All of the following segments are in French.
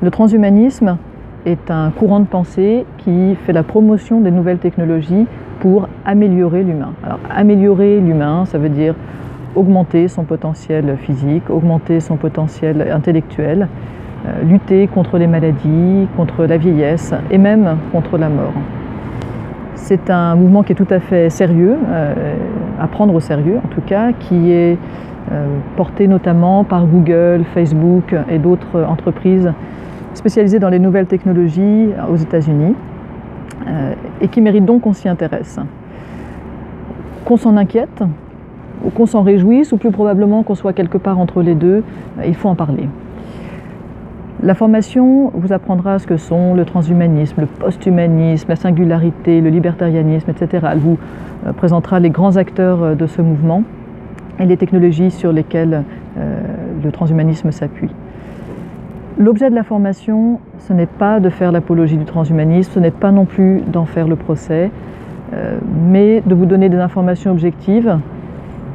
Le transhumanisme est un courant de pensée qui fait la promotion des nouvelles technologies pour améliorer l'humain. Alors, améliorer l'humain, ça veut dire augmenter son potentiel physique, augmenter son potentiel intellectuel, lutter contre les maladies, contre la vieillesse et même contre la mort. C'est un mouvement qui est tout à fait sérieux, à prendre au sérieux en tout cas, qui est porté notamment par Google, Facebook et d'autres entreprises spécialisées dans les nouvelles technologies aux États-Unis et qui mérite donc qu'on s'y intéresse. Qu'on s'en inquiète, ou qu'on s'en réjouisse, ou plus probablement qu'on soit quelque part entre les deux, il faut en parler. La formation vous apprendra ce que sont le transhumanisme, le post-humanisme, la singularité, le libertarianisme, etc. Elle vous présentera les grands acteurs de ce mouvement et les technologies sur lesquelles le transhumanisme s'appuie. L'objet de la formation, ce n'est pas de faire l'apologie du transhumanisme, ce n'est pas non plus d'en faire le procès, mais de vous donner des informations objectives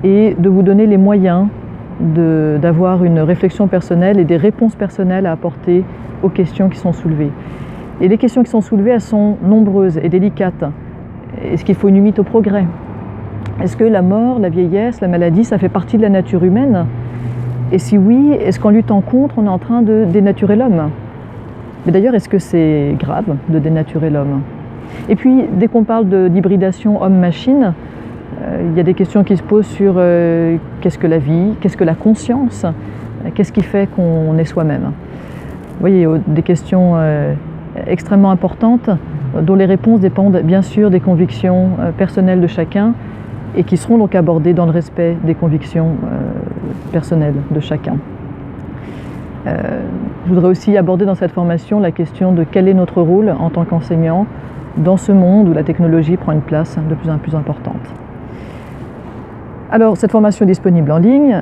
et de vous donner les moyens d'avoir une réflexion personnelle et des réponses personnelles à apporter aux questions qui sont soulevées. Et les questions qui sont soulevées, elles sont nombreuses et délicates. Est-ce qu'il faut une limite au progrès? Est-ce que la mort, la vieillesse, la maladie, ça fait partie de la nature humaine? Et si oui, est-ce qu'en luttant contre, on est en train de dénaturer l'homme? Mais d'ailleurs, est-ce que c'est grave de dénaturer l'homme? Et puis, dès qu'on parle d'hybridation homme-machine, il y a des questions qui se posent sur qu'est-ce que la vie, qu'est-ce que la conscience, qu'est-ce qui fait qu'on est soi-même. Vous voyez, des questions extrêmement importantes dont les réponses dépendent bien sûr des convictions personnelles de chacun et qui seront donc abordées dans le respect des convictions personnelles de chacun. Je voudrais aussi aborder dans cette formation la question de quel est notre rôle en tant qu'enseignant dans ce monde où la technologie prend une place de plus en plus importante. Alors, cette formation est disponible en ligne.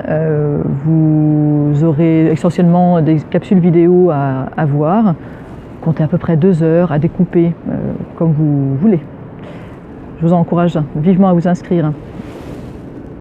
Vous aurez essentiellement des capsules vidéo à voir. Comptez à peu près 2 heures à découper comme vous voulez. Je vous encourage vivement à vous inscrire.